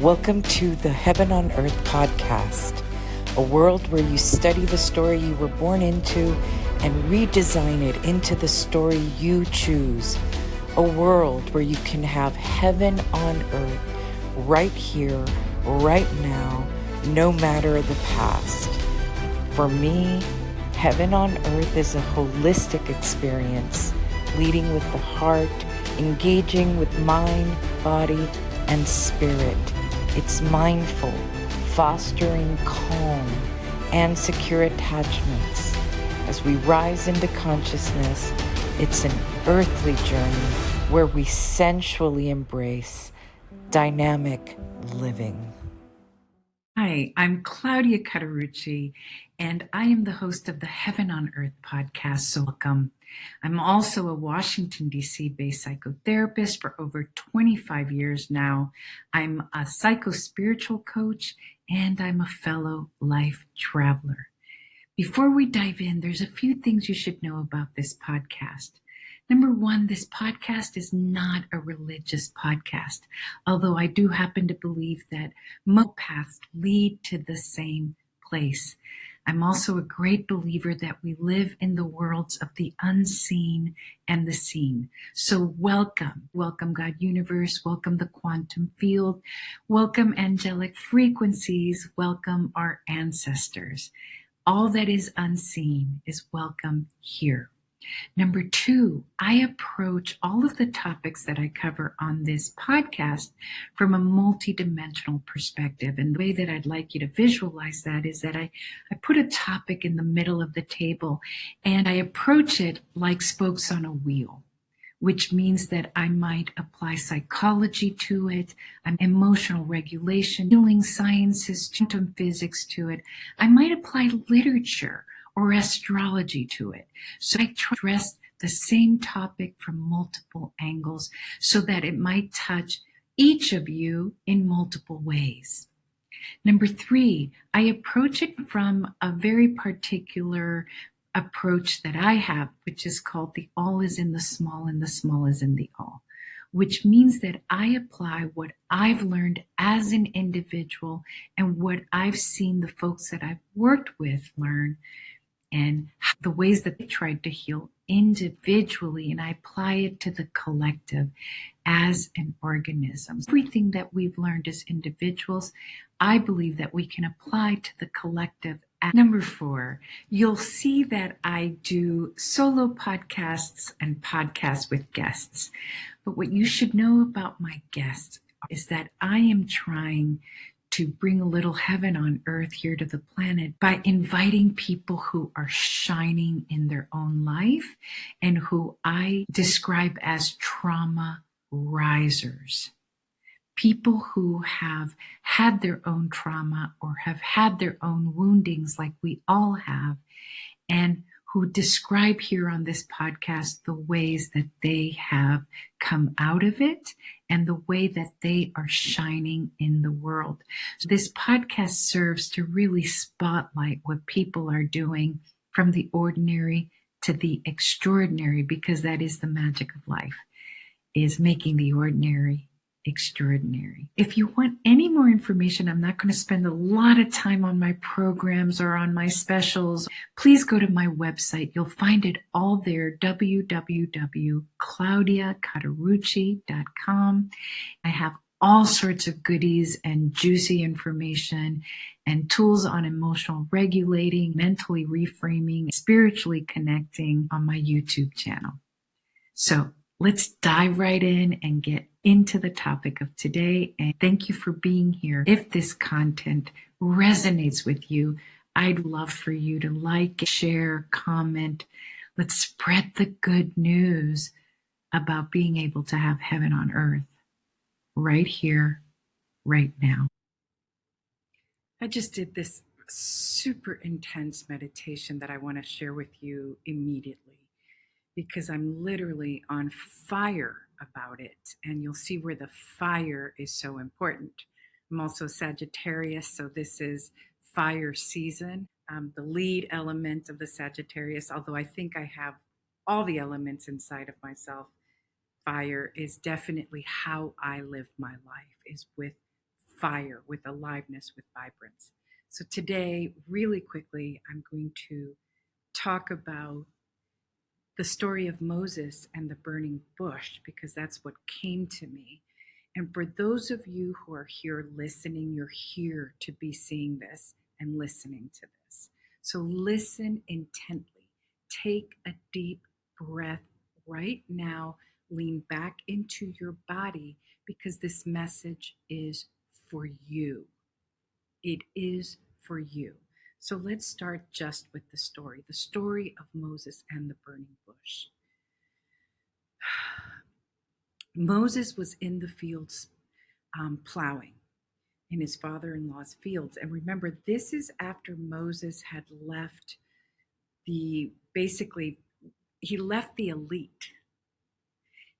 Welcome to the Heaven on Earth podcast, a world where you study the story you were born into and redesign it into the story you choose. A world where you can have heaven on earth right here, right now, no matter the past. For me, heaven on earth is a holistic experience, leading with the heart, engaging with mind, body, and spirit. It's mindful, fostering calm and secure attachments. As we rise into consciousness, it's an earthly journey where we sensually embrace dynamic living. Hi, I'm Claudia Cauterucci, and I am the host of the Heaven on Earth podcast, so welcome. I'm also a Washington, D.C. based psychotherapist for over 25 years now. I'm a psycho-spiritual coach, and I'm a fellow life traveler. Before we dive in, there's a few things you should know about this podcast. Number one, this podcast is not a religious podcast, although I do happen to believe that most paths lead to the same place. I'm also a great believer that we live in the worlds of the unseen and the seen. So welcome God Universe, welcome the quantum field, welcome angelic frequencies, welcome our ancestors. All that is unseen is welcome here. Number two, I approach all of the topics that I cover on this podcast from a multidimensional perspective. And the way that I'd like you to visualize that is that I put a topic in the middle of the table and I approach it like spokes on a wheel, which means that I might apply psychology to it, emotional regulation, healing sciences, quantum physics to it. I might apply literature or astrology to it. So I address the same topic from multiple angles so that it might touch each of you in multiple ways. Number three, I approach it from a very particular approach that I have, which is called the all is in the small and the small is in the all, which means that I apply what I've learned as an individual and what I've seen the folks that I've worked with learn and the ways that they tried to heal individually, and I apply it to the collective as an organism. Everything that we've learned as individuals, I believe that we can apply to the collective. Number four, you'll see that I do solo podcasts and podcasts with guests. But what you should know about my guests is that I am trying to bring a little heaven on earth here to the planet by inviting people who are shining in their own life and who I describe as trauma risers. People who have had their own trauma or have had their own woundings like we all have, and who describe here on this podcast the ways that they have come out of it and the way that they are shining in the world. So this podcast serves to really spotlight what people are doing from the ordinary to the extraordinary, because that is the magic of life, is making the ordinary extraordinary. If you want any more information, I'm not going to spend a lot of time on my programs or on my specials. Please go to my website. You'll find it all there, www.claudiacauterucci.com. I have all sorts of goodies and juicy information and tools on emotional regulating, mentally reframing, spiritually connecting on my YouTube channel. So let's dive right in and get into the topic of today. And thank you for being here. If this content resonates with you, I'd love for you to like, share, comment. Let's spread the good news about being able to have heaven on earth right here, right now. I just did this super intense meditation that I want to share with you immediately, because I'm literally on fire about it. And you'll see where the fire is so important. I'm also Sagittarius, so this is fire season. The lead element of the Sagittarius, although I think I have all the elements inside of myself, fire is definitely how I live my life, is with fire, with aliveness, with vibrance. So today, really quickly, I'm going to talk about the story of Moses and the burning bush, because that's what came to me. And for those of you who are here listening, you're here to be seeing this and listening to this. So listen intently. Take a deep breath right now. Lean back into your body, because this message is for you. It is for you. So let's start just with the story of Moses and the burning bush. Moses was in the fields plowing in his father-in-law's fields. And remember, this is after Moses had left he left the elite.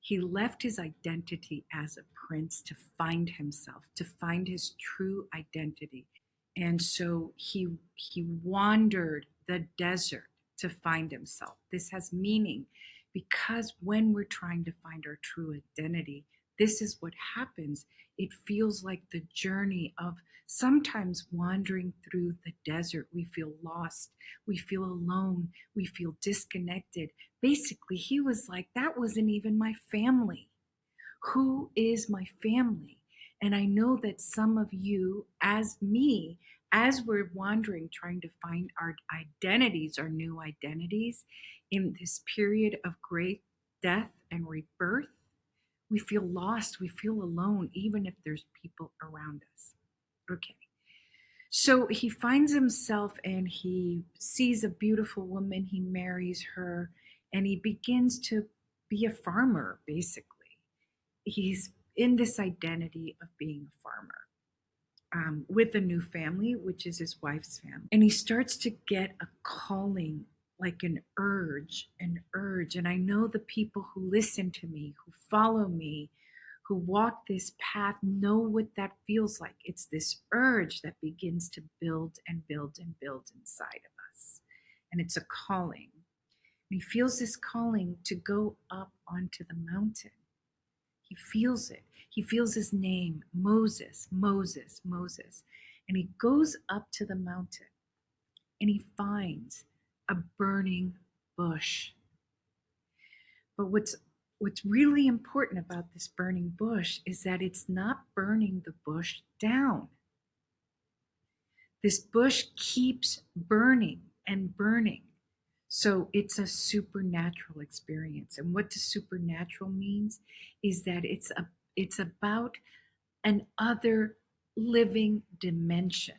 He left his identity as a prince to find himself, to find his true identity. And so he wandered the desert to find himself. This has meaning, because when we're trying to find our true identity, this is what happens. It feels like the journey of sometimes wandering through the desert. We feel lost. We feel alone. We feel disconnected. Basically, he was like, that wasn't even my family. Who is my family? And I know that some of you, as me, as we're wandering, trying to find our identities, our new identities, in this period of great death and rebirth, we feel lost, we feel alone, even if there's people around us. Okay. So he finds himself and he sees a beautiful woman, he marries her, and he begins to be a farmer, basically. He's in this identity of being a farmer with a new family, which is his wife's family. And he starts to get a calling, like an urge. And I know the people who listen to me, who follow me, who walk this path know what that feels like. It's this urge that begins to build and build and build inside of us. And it's a calling. And he feels this calling to go up onto the mountain. He feels it. He feels his name, Moses, Moses, Moses. And he goes up to the mountain and he finds a burning bush. But what's really important about this burning bush is that it's not burning the bush down. This bush keeps burning and burning. So it's a supernatural experience. And what does supernatural means is that it's about an other living dimension.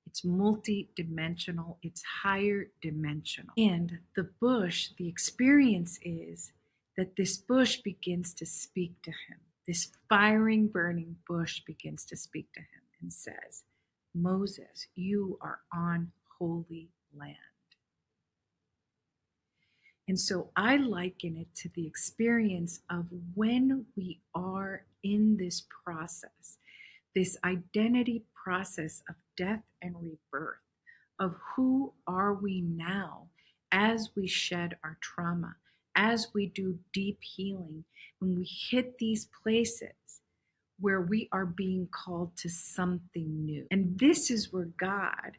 It's multi-dimensional, it's higher dimensional. And the bush, the experience is that this bush begins to speak to him. This firing, burning bush begins to speak to him and says, Moses, you are on holy land. And so I liken it to the experience of when we are in this process, this identity process of death and rebirth, of who are we now as we shed our trauma, as we do deep healing, when we hit these places where we are being called to something new. And this is where God,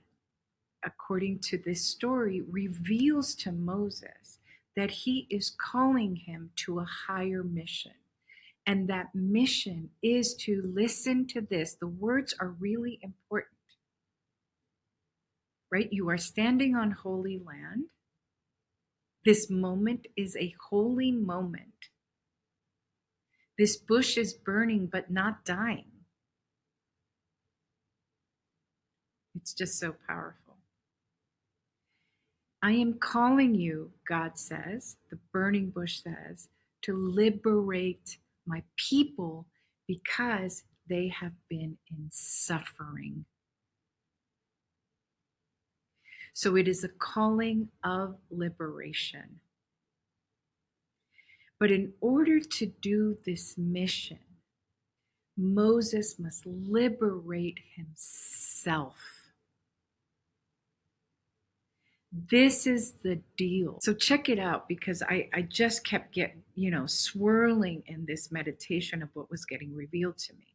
according to this story, reveals to Moses that he is calling him to a higher mission. And that mission is to listen to this. The words are really important, right? You are standing on holy land. This moment is a holy moment. This bush is burning, but not dying. It's just so powerful. I am calling you, God says, the burning bush says, to liberate my people because they have been in suffering. So it is a calling of liberation. But in order to do this mission, Moses must liberate himself. This is the deal. So check it out, because I just kept swirling in this meditation of what was getting revealed to me.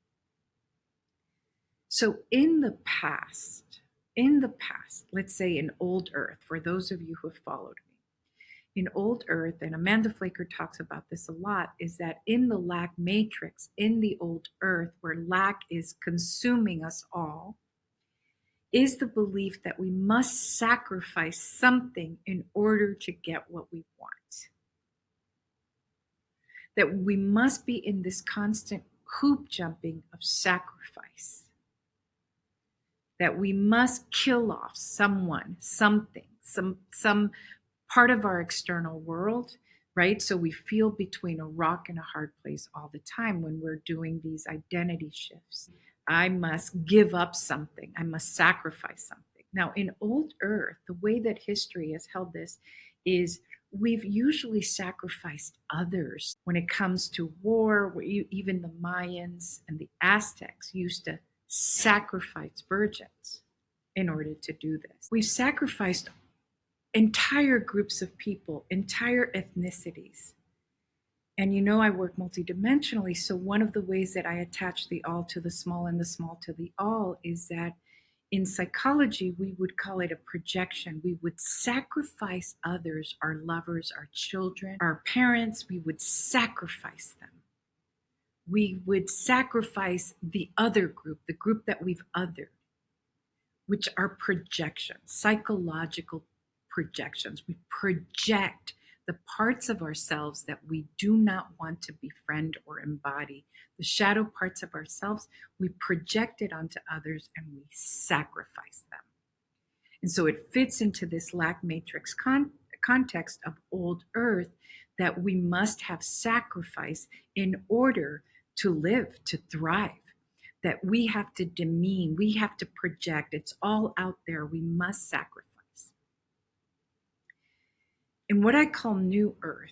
So in the past, let's say in old earth, for those of you who have followed me, in old earth, and Amanda Flaker talks about this a lot, is that in the lack matrix, in the old earth, where lack is consuming us all, is the belief that we must sacrifice something in order to get what we want. That we must be in this constant hoop jumping of sacrifice. That we must kill off someone, something, some part of our external world, right? So we feel between a rock and a hard place all the time when we're doing these identity shifts. I must give up something. I must sacrifice something. Now, in old earth, the way that history has held this is we've usually sacrificed others when it comes to war. Even the Mayans and the Aztecs used to sacrifice virgins in order to do this. We've sacrificed entire groups of people, entire ethnicities. And you know, I work multidimensionally. So one of the ways that I attach the all to the small and the small to the all is that in psychology, we would call it a projection. We would sacrifice others, our lovers, our children, our parents. We would sacrifice them. We would sacrifice the other group, the group that we've othered, which are projections, psychological projections. We project the parts of ourselves that we do not want to befriend or embody. The shadow parts of ourselves, we project it onto others and we sacrifice them. And so it fits into this lack matrix context of old earth that we must have sacrifice in order to live, to thrive. That we have to demean, we have to project. It's all out there. We must sacrifice. In what I call new earth,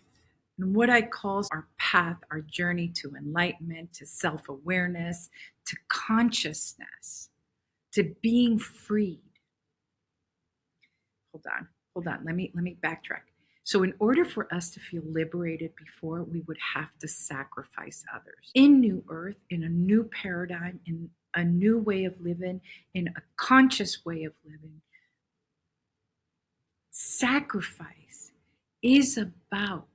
and what I call our path, our journey to enlightenment, to self-awareness, to consciousness, to being freed. Hold on. Let me backtrack. So in order for us to feel liberated before, we would have to sacrifice others. In new earth, in a new paradigm, in a new way of living, in a conscious way of living, sacrifice is about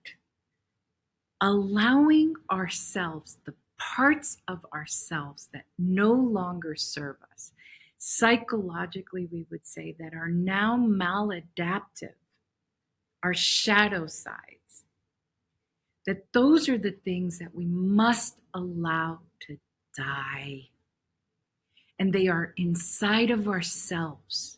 allowing ourselves, the parts of ourselves that no longer serve us. Psychologically, we would say that are now maladaptive, our shadow sides, that those are the things that we must allow to die. And they are inside of ourselves.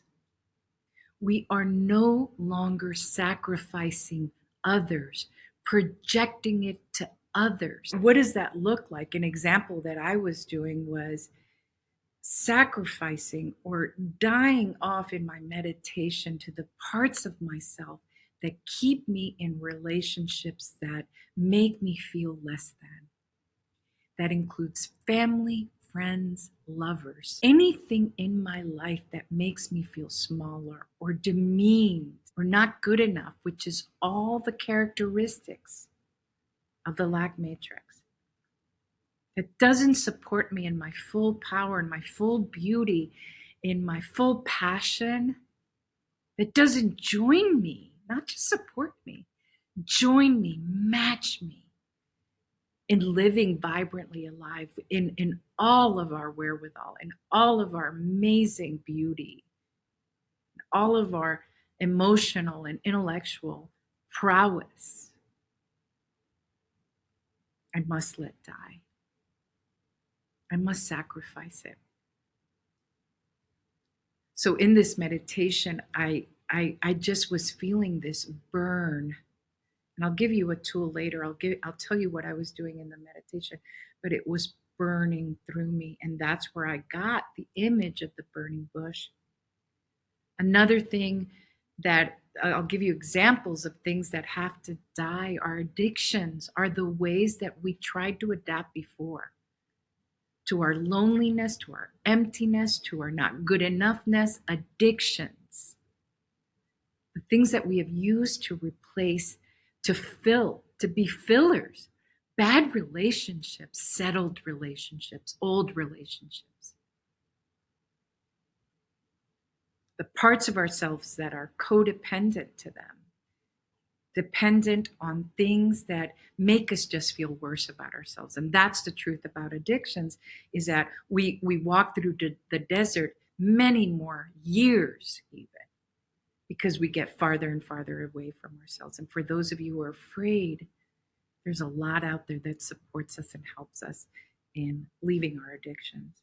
We are no longer sacrificing others, projecting it to others. What does that look like? An example that I was doing was sacrificing or dying off in my meditation to the parts of myself that keep me in relationships that make me feel less than. That includes family, friends, lovers, anything in my life that makes me feel smaller or demeaned or not good enough, which is all the characteristics of the lack matrix. That doesn't support me in my full power, in my full beauty, in my full passion. That doesn't join me, not just support me, join me, match me in living vibrantly alive, in all of our wherewithal, in all of our amazing beauty, all of our emotional and intellectual prowess. I must let die. I must sacrifice it. So in this meditation, I just was feeling this burn. And I'll give you a tool later. I'll tell you what I was doing in the meditation, but it was burning through me. And that's where I got the image of the burning bush. Another thing that I'll give you examples of things that have to die. Our addictions are the ways that we tried to adapt before. To our loneliness, to our emptiness, to our not good enoughness, addictions. The things that we have used to replace, to fill, to be fillers. Bad relationships, settled relationships, old relationships. the parts of ourselves that are codependent to them, dependent on things that make us just feel worse about ourselves. And that's the truth about addictions, is that we walk through the desert many more years even, because we get farther and farther away from ourselves. And for those of you who are afraid, there's a lot out there that supports us and helps us in leaving our addictions.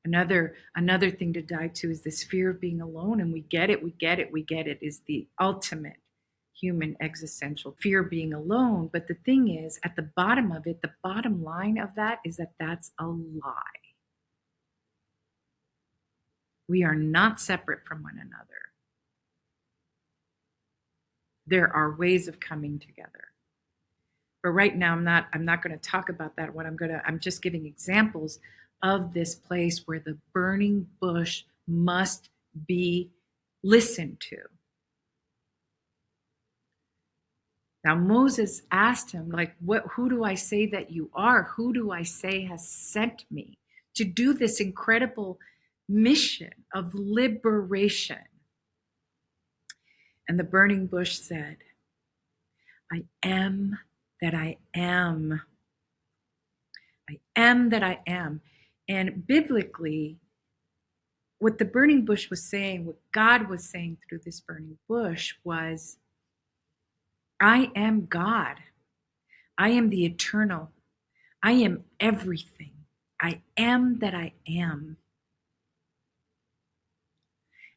Another thing to die to is this fear of being alone. And we get it is the ultimate human existential fear of being alone. But the thing is, at the bottom of it, the bottom line of that is that that's a lie. We are not separate from one another. There are ways of coming together. But right now, I'm not going to talk about that. I'm just giving examples of this place where the burning bush must be listened to. Now, Moses asked him, like, who do I say that you are? Who do I say has sent me to do this incredible mission of liberation? And the burning bush said, I am that I am. I am that I am. And biblically, what the burning bush was saying, what God was saying through this burning bush was, I am God. I am the eternal. I am everything. I am that I am.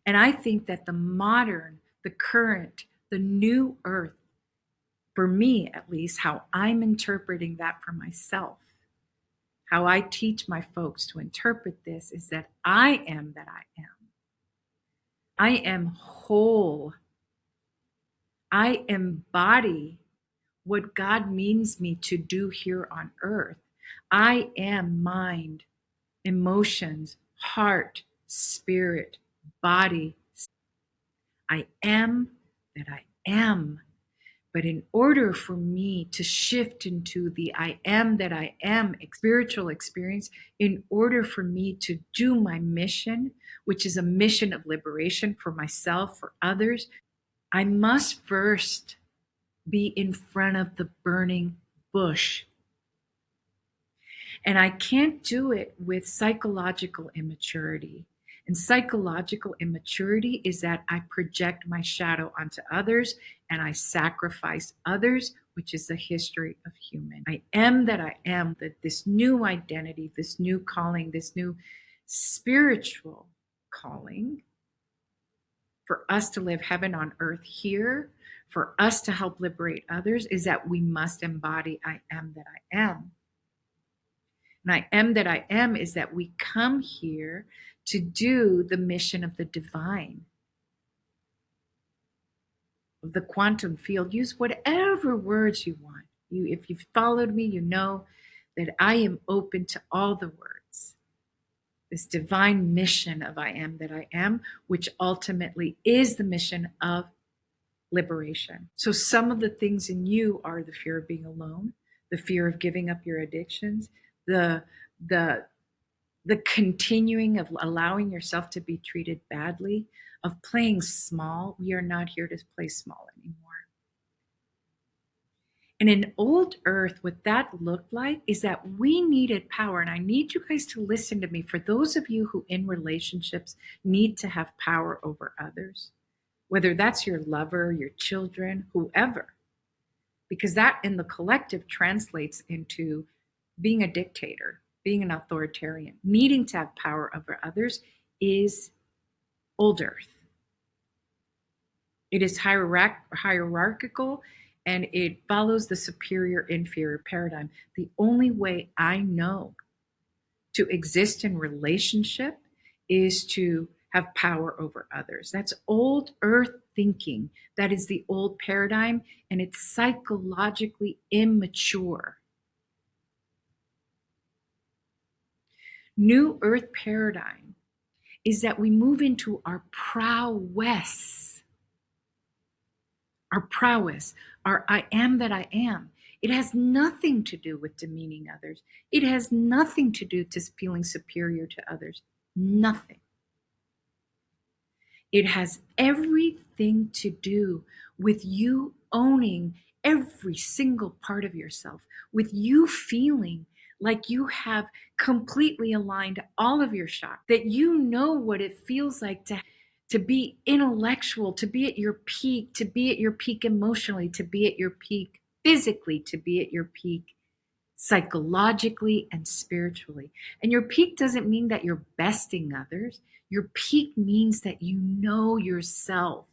And I think that the modern, the current, the new earth, for me at least, how I'm interpreting that for myself, how I teach my folks to interpret this, is that I am that I am. I am whole. I embody what God means me to do here on earth. I am mind, emotions, heart, spirit, body. I am that I am. But in order for me to shift into the I am that I am spiritual experience, in order for me to do my mission, which is a mission of liberation for myself, for others, I must first be in front of the burning bush. And I can't do it with psychological immaturity. And psychological immaturity is that I project my shadow onto others and I sacrifice others, which is the history of human. I am that I am, that this new identity, this new calling, this new spiritual calling for us to live heaven on earth here, for us to help liberate others, is that we must embody I am that I am. And I am that I am is that we come here to do the mission of the divine, of the quantum field. Use whatever words you want. If you've followed me, you know that I am open to all the words. This divine mission of I am that I am, which ultimately is the mission of liberation. So some of the things in you are the fear of being alone, the fear of giving up your addictions, the continuing of allowing yourself to be treated badly, of playing small. We are not here to play small anymore. And in old earth, what that looked like is that we needed power. And I need you guys to listen to me. For those of you who in relationships need to have power over others, whether that's your lover, your children, whoever, because that in the collective translates into being a dictator, being an authoritarian. Needing to have power over others is old earth. It is hierarchical, and it follows the superior inferior paradigm. The only way I know to exist in relationship is to have power over others. That's old earth thinking. That is the old paradigm, and it's psychologically immature. New earth paradigm is that we move into our prowess, our I am that I am. It has nothing to do with demeaning others. It has nothing to do to feeling superior to others. Nothing. It has everything to do with you owning every single part of yourself, with you feeling like you have completely aligned all of your chakras, that you know what it feels like to be intellectual, to be at your peak emotionally, to be at your peak physically, to be at your peak psychologically and spiritually. And your peak doesn't mean that you're besting others. Your peak means that you know yourself,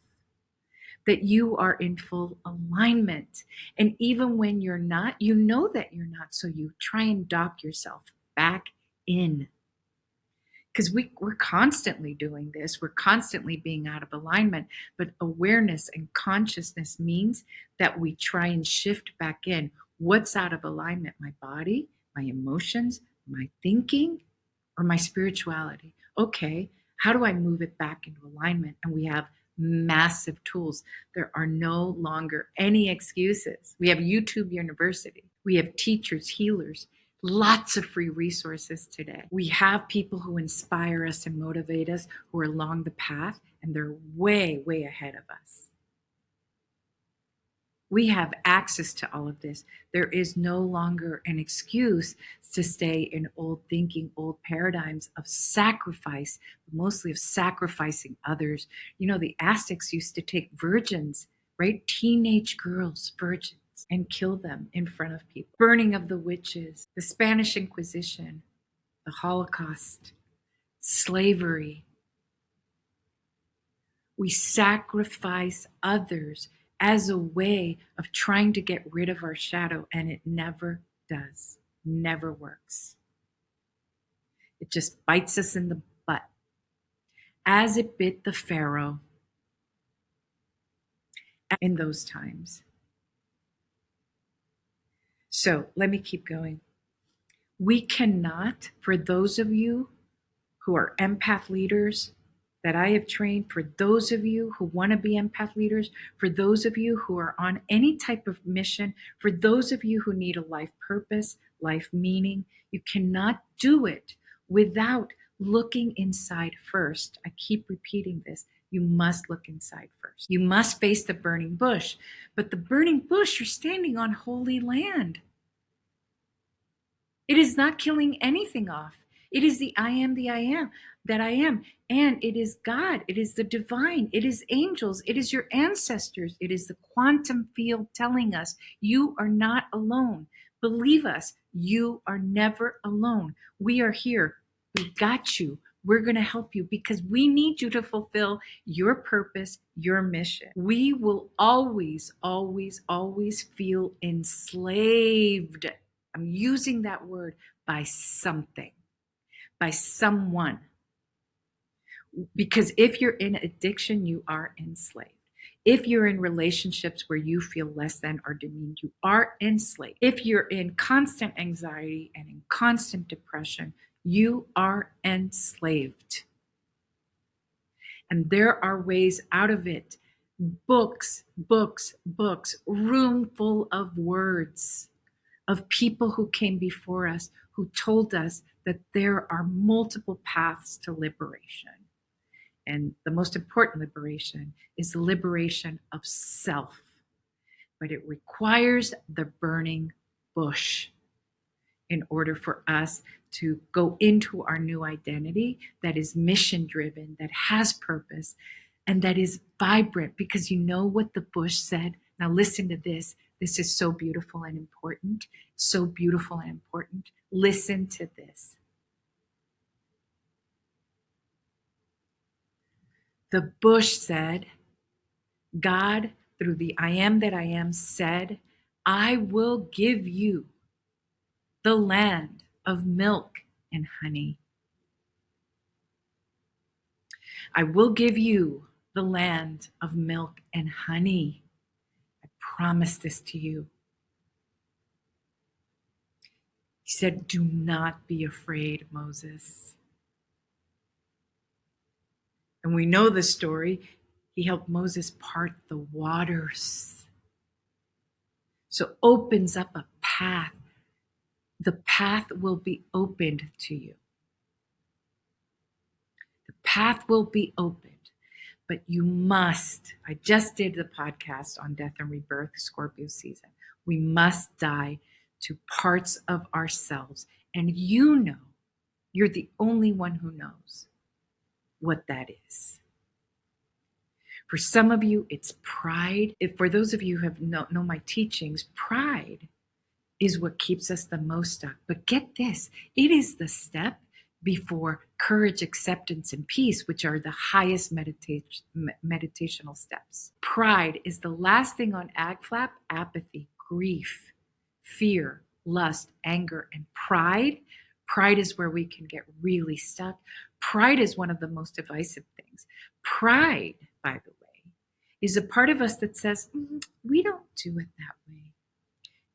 that you are in full alignment. And even when you're not, you know that you're not. So you try and dock yourself back in. Because we're constantly doing this. We're constantly being out of alignment. But awareness and consciousness means that we try and shift back in. What's out of alignment? My body, my emotions, my thinking, or my spirituality? Okay, how do I move it back into alignment? And we have massive tools. There are no longer any excuses. We have YouTube University. We have teachers, healers, lots of free resources today. We have people who inspire us and motivate us, who are along the path, and they're way, way ahead of us. We have access to all of this. There is no longer an excuse to stay in old thinking, old paradigms of sacrifice, mostly of sacrificing others. You know, the Aztecs used to take virgins, right? Teenage girls, virgins, and kill them in front of people. Burning of the witches, the Spanish Inquisition, the Holocaust, slavery. We sacrifice others as a way of trying to get rid of our shadow, and it never does, never works. It just bites us in the butt, as it bit the Pharaoh in those times. So let me keep going. We cannot, for those of you who are empath leaders that I have trained, for those of you who want to be empath leaders, for those of you who are on any type of mission, for those of you who need a life purpose, life meaning, you cannot do it without looking inside first. I keep repeating this. You must look inside first. You must face the burning bush. But the burning bush, you're standing on holy land. It is not killing anything off. It is the I am that I am. And it is God. It is the divine. It is angels. It is your ancestors. It is the quantum field telling us you are not alone. Believe us, you are never alone. We are here. We got you. We're going to help you because we need you to fulfill your purpose, your mission. We will always, always, always feel enslaved. I'm using that word, by something, by someone. Because if you're in addiction, you are enslaved. If you're in relationships where you feel less than or demeaned, you are enslaved. If you're in constant anxiety and in constant depression, you are enslaved. And there are ways out of it. Books, books, books, room full of words of people who came before us, who told us that there are multiple paths to liberation. And the most important liberation is the liberation of self. But it requires the burning bush in order for us to go into our new identity that is mission driven, that has purpose, and that is vibrant. Because you know what the bush said? Now listen to this. This is so beautiful and important. So beautiful and important. Listen to this. The bush said, God, through the I am that I am, said, I will give you the land of milk and honey. I will give you the land of milk and honey. I promise this to you. He said, do not be afraid, Moses. And we know the story. He helped Moses part the waters. So opens up a path. The path will be opened to you. The path will be opened. But you must. I just did the podcast on death and rebirth, Scorpio season. We must die to parts of ourselves. And you know, you're the only one who knows what that is. For some of you, it's pride. For those of you who have know my teachings, pride is what keeps us the most stuck. But get this, it is the step before courage, acceptance, and peace, which are the highest meditational steps. Pride is the last thing on AgFlap: apathy, grief, fear, lust, anger, and pride. Pride is where we can get really stuck. Pride is one of the most divisive things. Pride, by the way, is a part of us that says, we don't do it that way.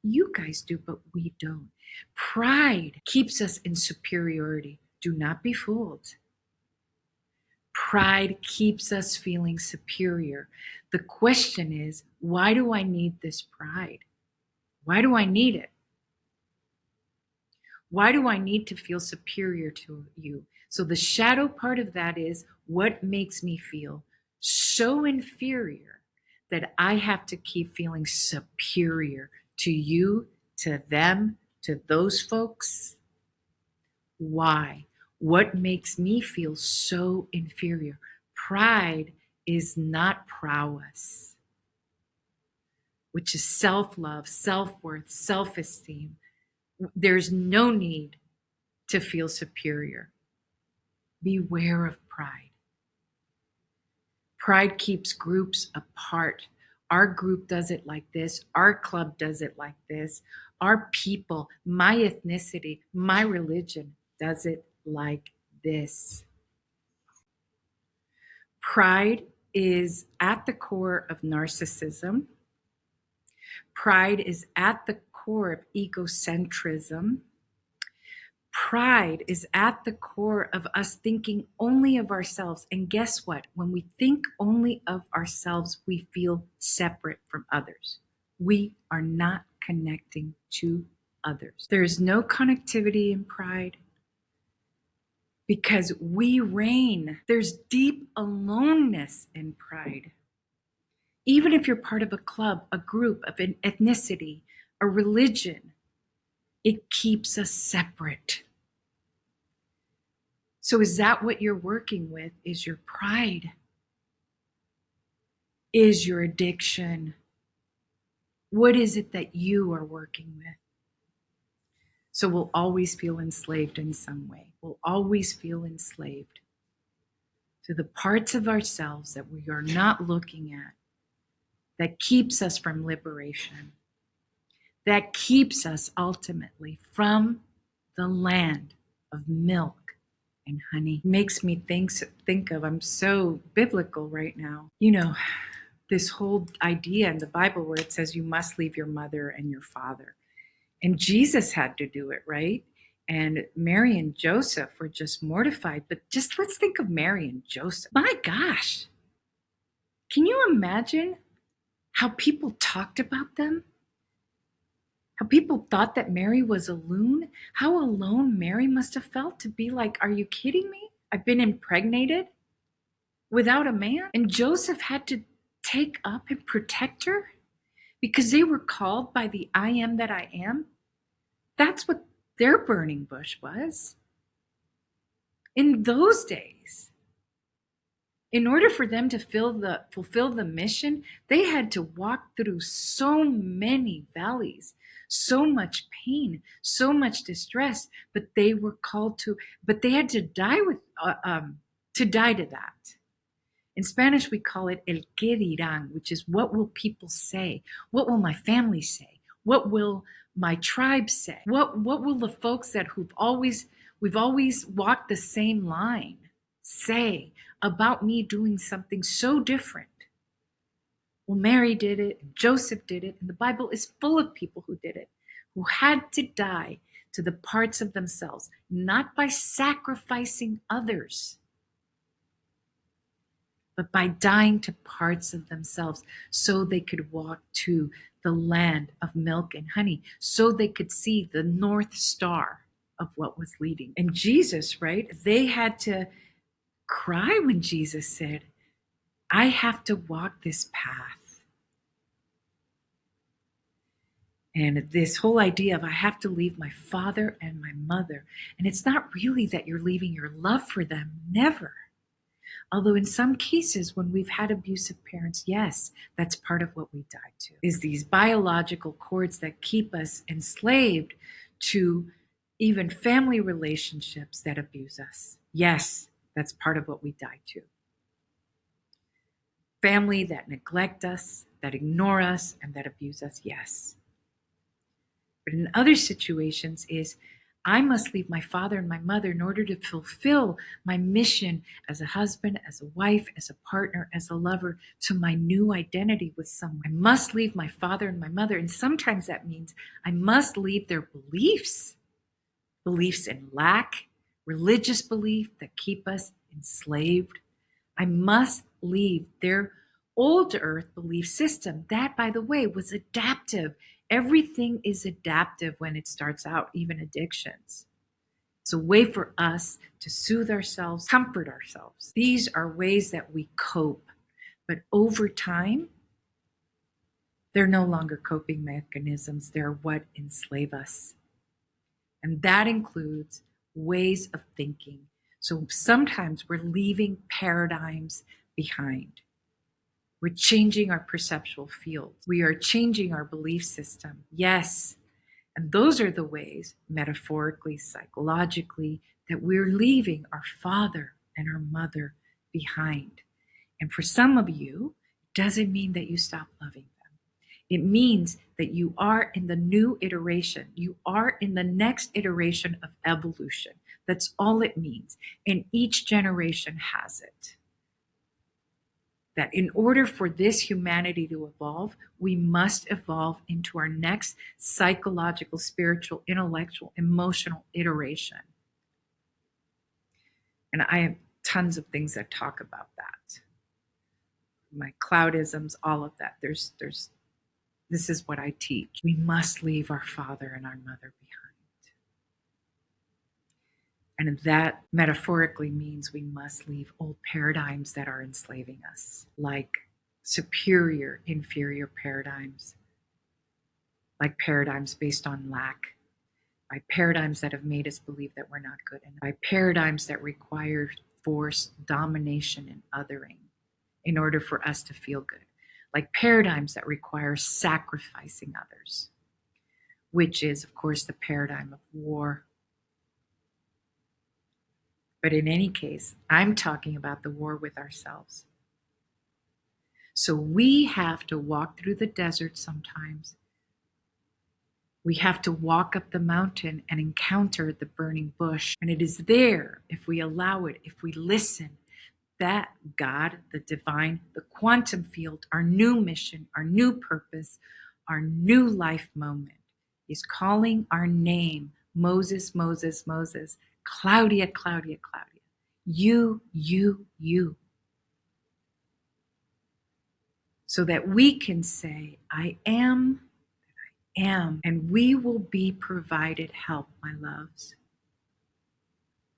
You guys do, but we don't. Pride keeps us in superiority. Do not be fooled. Pride keeps us feeling superior. The question is, why do I need this pride? Why do I need it? Why do I need to feel superior to you? So the shadow part of that is, what makes me feel so inferior that I have to keep feeling superior to you, to them, to those folks? Why? What makes me feel so inferior? Pride is not prowess, which is self-love, self-worth, self-esteem. There's no need to feel superior. Beware of pride. Pride keeps groups apart. Our group does it like this. Our club does it like this. Our people, my ethnicity, my religion does it like this. Pride is at the core of narcissism. Pride is at the core of egocentrism. Pride is at the core of us thinking only of ourselves. And guess what? When we think only of ourselves, we feel separate from others. We are not connecting to others. There is no connectivity in pride because we reign. There's deep aloneness in pride. Even if you're part of a club, a group, of an ethnicity, a religion, it keeps us separate. So is that what you're working with? Is your pride? Is your addiction? What is it that you are working with? So we'll always feel enslaved in some way. We'll always feel enslaved to the parts of ourselves that we are not looking at, that keeps us from liberation, that keeps us ultimately from the land of milk and honey. Makes me think of, I'm so biblical right now, this whole idea in the Bible where it says you must leave your mother and your father. And Jesus had to do it, right? And Mary and Joseph were just mortified. But just let's think of Mary and Joseph. My gosh, can you imagine how people talked about them? How people thought that Mary was a loon? How alone Mary must have felt to be like, are you kidding me? I've been impregnated without a man? And Joseph had to take up and protect her because they were called by the I am that I am. That's what their burning bush was. In those days, in order for them to fulfill the mission, they had to walk through so many valleys, so much pain, so much distress, but they had to die to that. In Spanish, we call it el que dirán, which is what will people say? What will my family say? What will my tribe say? What will the folks that we've always walked the same line say about me doing something so different? Well, Mary did it, and Joseph did it, and the Bible is full of people who did it, who had to die to the parts of themselves, not by sacrificing others, but by dying to parts of themselves so they could walk to the land of milk and honey, so they could see the North Star of what was leading. And Jesus, right? They had to cry when Jesus said, I have to walk this path. And this whole idea of I have to leave my father and my mother. And it's not really that you're leaving your love for them, never. Although in some cases, when we've had abusive parents, yes, that's part of what we die to, is these biological cords that keep us enslaved to even family relationships that abuse us. Yes, that's part of what we die to. Family that neglect us, that ignore us, and that abuse us, yes. But in other situations is I must leave my father and my mother in order to fulfill my mission as a husband, as a wife, as a partner, as a lover, to my new identity with someone. I must leave my father and my mother. And sometimes that means I must leave their beliefs in lack, religious belief that keep us enslaved. I must leave their old earth belief system. That, by the way, was adaptive. Everything is adaptive when it starts out, even addictions. It's a way for us to soothe ourselves, comfort ourselves. These are ways that we cope. But over time, they're no longer coping mechanisms. They're what enslave us. And that includes ways of thinking. So sometimes we're leaving paradigms behind. We're changing our perceptual fields. We are changing our belief system. Yes. And those are the ways, metaphorically, psychologically, that we're leaving our father and our mother behind. And for some of you, it doesn't mean that you stop loving them. It means that you are in the new iteration. You are in the next iteration of evolution. That's all it means. And each generation has it. That in order for this humanity to evolve, we must evolve into our next psychological, spiritual, intellectual, emotional iteration. And I have tons of things that talk about that. My cloudisms, all of that. This is what I teach. We must leave our father and our mother behind. And that metaphorically means we must leave old paradigms that are enslaving us, like superior, inferior paradigms, like paradigms based on lack, by paradigms that have made us believe that we're not good enough, by paradigms that require force, domination, and othering in order for us to feel good, like paradigms that require sacrificing others, which is, of course, the paradigm of war. But in any case, I'm talking about the war with ourselves. So we have to walk through the desert sometimes. We have to walk up the mountain and encounter the burning bush. And it is there, if we allow it, if we listen, that God, the divine, the quantum field, our new mission, our new purpose, our new life moment is calling our name, Moses, Moses, Moses, Claudia, Claudia, Claudia. You. So that we can say, I am, and we will be provided help, my loves.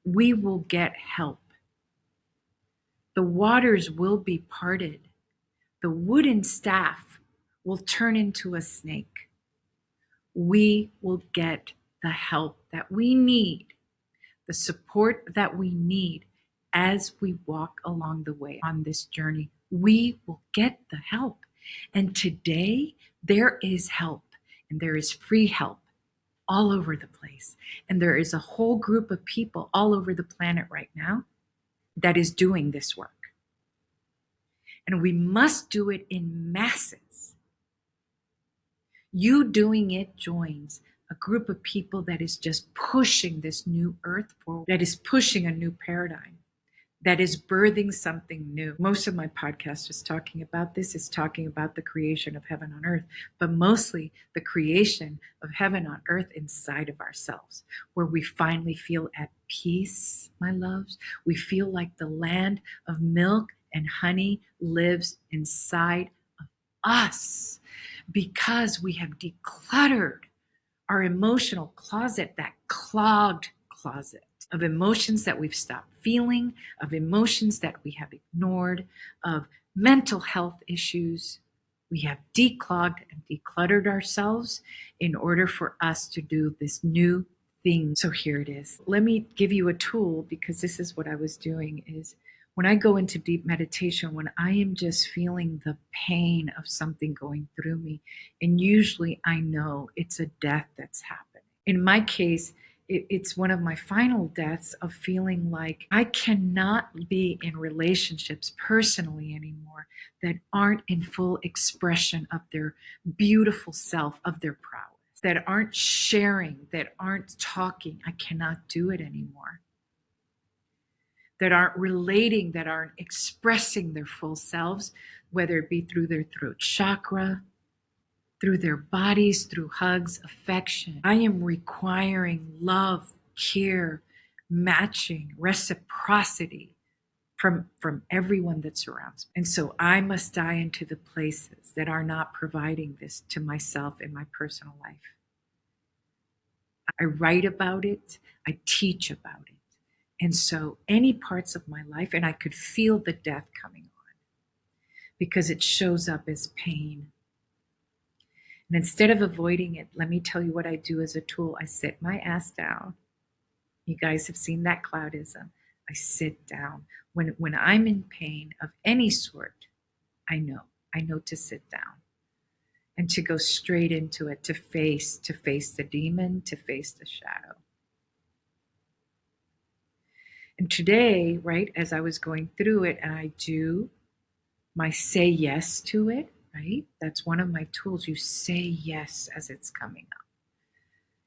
We will get help. The waters will be parted. The wooden staff will turn into a snake. We will get the help that we need, the support that we need as we walk along the way on this journey. We will get the help. And today there is help, and there is free help all over the place. And there is a whole group of people all over the planet right now that is doing this work. And we must do it in masses. You doing it joins a group of people that is just pushing this new earth forward, that is pushing a new paradigm, that is birthing something new. Most of my podcast is talking about this, is talking about the creation of heaven on earth, but mostly the creation of heaven on earth inside of ourselves, where we finally feel at peace, my loves. We feel like the land of milk and honey lives inside of us, because we have decluttered our emotional closet, that clogged closet of emotions that we've stopped feeling, of emotions that we have ignored, of mental health issues. We have declogged and decluttered ourselves in order for us to do this new thing. So here it is. Let me give you a tool, because this is what I was doing is when I go into deep meditation, when I am just feeling the pain of something going through me, and usually I know it's a death that's happening. In my case, it's one of my final deaths of feeling like I cannot be in relationships personally anymore that aren't in full expression of their beautiful self, of their prowess, that aren't sharing, that aren't talking. I cannot do it anymore. That aren't relating, that aren't expressing their full selves, whether it be through their throat chakra, through their bodies, through hugs, affection. I am requiring love, care, matching, reciprocity from everyone that surrounds me. And so I must die into the places that are not providing this to myself in my personal life. I write about it, I teach about it. And so any parts of my life, and I could feel the death coming on because it shows up as pain. And instead of avoiding it, let me tell you what I do as a tool. I sit my ass down. You guys have seen that cloudism. I sit down. When I'm in pain of any sort, I know to sit down and to go straight into it, to face the demon, to face the shadow. And today, right, as I was going through it, and I do my say yes to it, right? That's one of my tools. You say yes as it's coming up.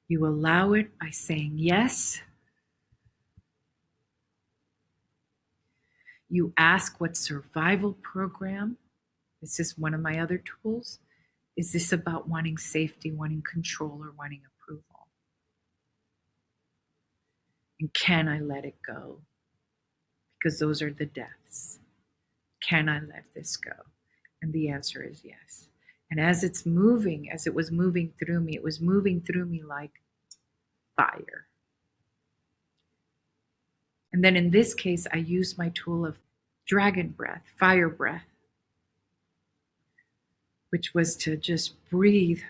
You allow it by saying yes. You ask what survival program. This is one of my other tools. Is this about wanting safety, wanting control, or wanting approval? And can I let it go? Because those are the deaths. Can I let this go? And the answer is yes. And as it's moving, as it was moving through me, it was moving through me like fire. And then in this case, I used my tool of dragon breath, fire breath, which was to just breathe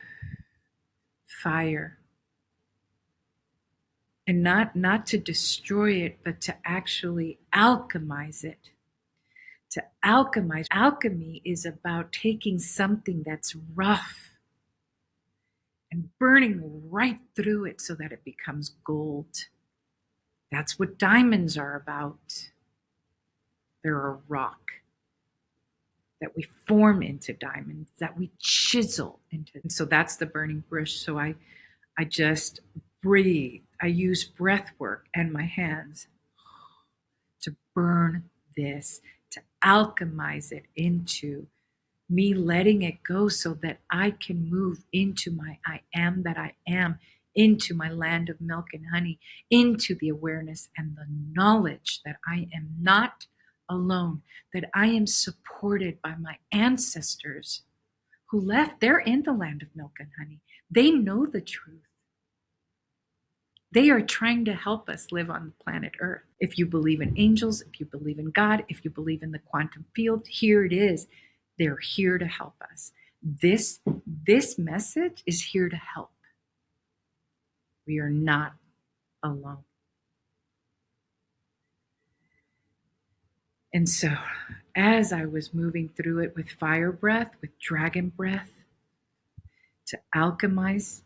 fire. And not to destroy it, but to actually alchemize it. To alchemize. Alchemy is about taking something that's rough and burning right through it so that it becomes gold. That's what diamonds are about. They're a rock that we form into diamonds, that we chisel into. And so that's the burning bush. So I just breathe. I use breath work and my hands to burn this, to alchemize it into me letting it go so that I can move into my I am that I am, into my land of milk and honey, into the awareness and the knowledge that I am not alone, that I am supported by my ancestors who left. They're in the land of milk and honey. They know the truth. They are trying to help us live on the planet Earth. If you believe in angels, if you believe in God, if you believe in the quantum field, here it is. They're here to help us. This message is here to help. We are not alone. And so, as I was moving through it with fire breath, with dragon breath, to alchemize,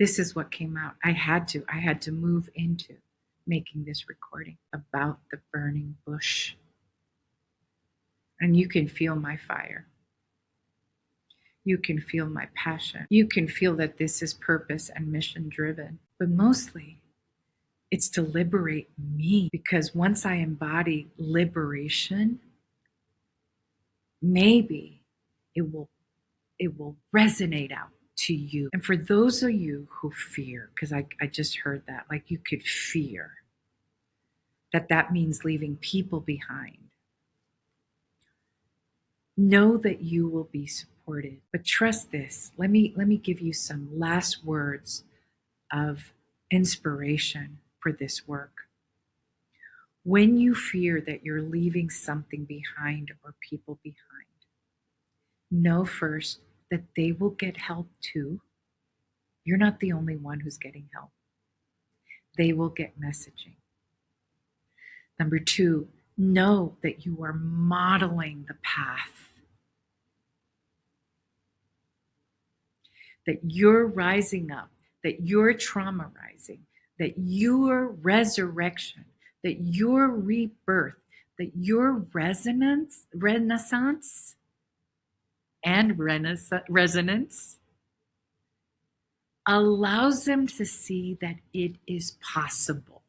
this is what came out. I had to move into making this recording about the burning bush. And you can feel my fire. You can feel my passion. You can feel that this is purpose and mission driven. But mostly, it's to liberate me. Because once I embody liberation, maybe it will resonate out to you. And for those of you who fear, because I just heard that, like you could fear that means leaving people behind. Know that you will be supported, but trust this. Let me give you some last words of inspiration for this work. When you fear that you're leaving something behind or people behind, know first that they will get help too. You're not the only one who's getting help. They will get messaging. Number two, know that you are modeling the path, that you're rising up, that you're trauma rising, that your resurrection, that your rebirth, that your renaissance and resonance allows them to see that it is possible.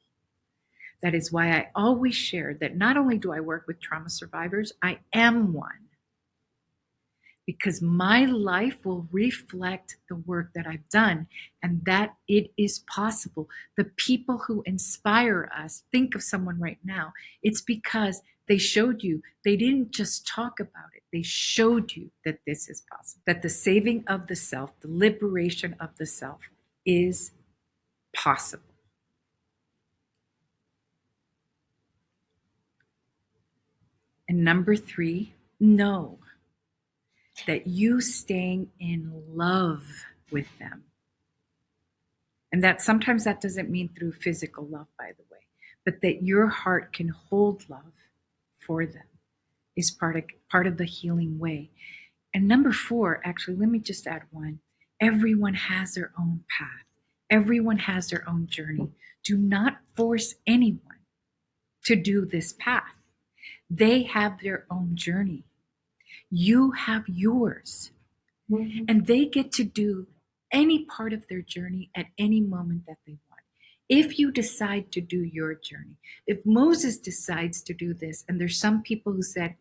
That is why I always share that not only do I work with trauma survivors, I am one. Because my life will reflect the work that I've done and that it is possible. The people who inspire us, think of someone right now, it's because they showed you, they didn't just talk about it, they showed you that this is possible, that the saving of the self, the liberation of the self is possible. And number three, know that you staying in love with them. And that sometimes that doesn't mean through physical love, by the way, but that your heart can hold love for them is part of the healing way. And number four, actually, let me just add one. Everyone has their own path. Everyone has their own journey. Do not force anyone to do this path. They have their own journey. You have yours. And they get to do any part of their journey at any moment that they want. If you decide to do your journey, if Moses decides to do this, and there's some people who said,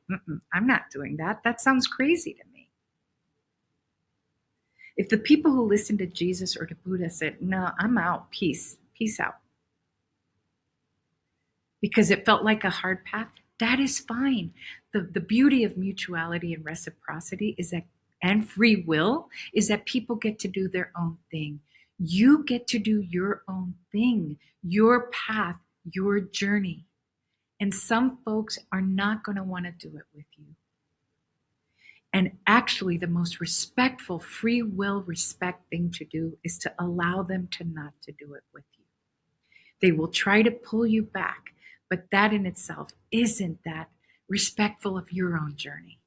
I'm not doing that. That sounds crazy to me. If the people who listened to Jesus or to Buddha said, no, I'm out, peace out, because it felt like a hard path, that is fine. The beauty of mutuality and reciprocity is that, and free will, is that people get to do their own thing. You get to do your own thing, your path, your journey. And some folks are not going to want to do it with you. And actually, the most respectful, free will respect thing to do is to allow them to not to do it with you. They will try to pull you back, but that in itself isn't that respectful of your own journey.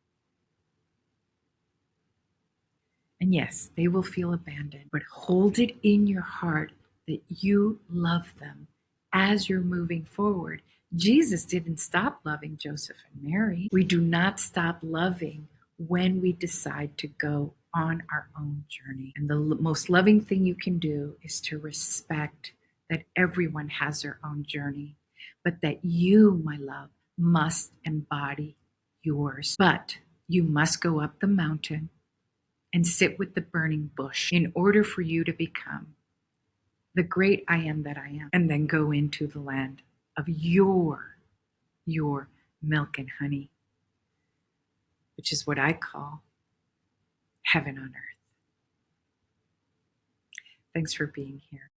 And yes, they will feel abandoned, but hold it in your heart that you love them as you're moving forward. Jesus didn't stop loving Joseph and Mary. We do not stop loving when we decide to go on our own journey. And the most loving thing you can do is to respect that everyone has their own journey, but that you, my love, must embody yours. But you must go up the mountain and sit with the burning bush in order for you to become the great I am that I am, and then go into the land of your milk and honey, which is what I call heaven on earth. Thanks for being here.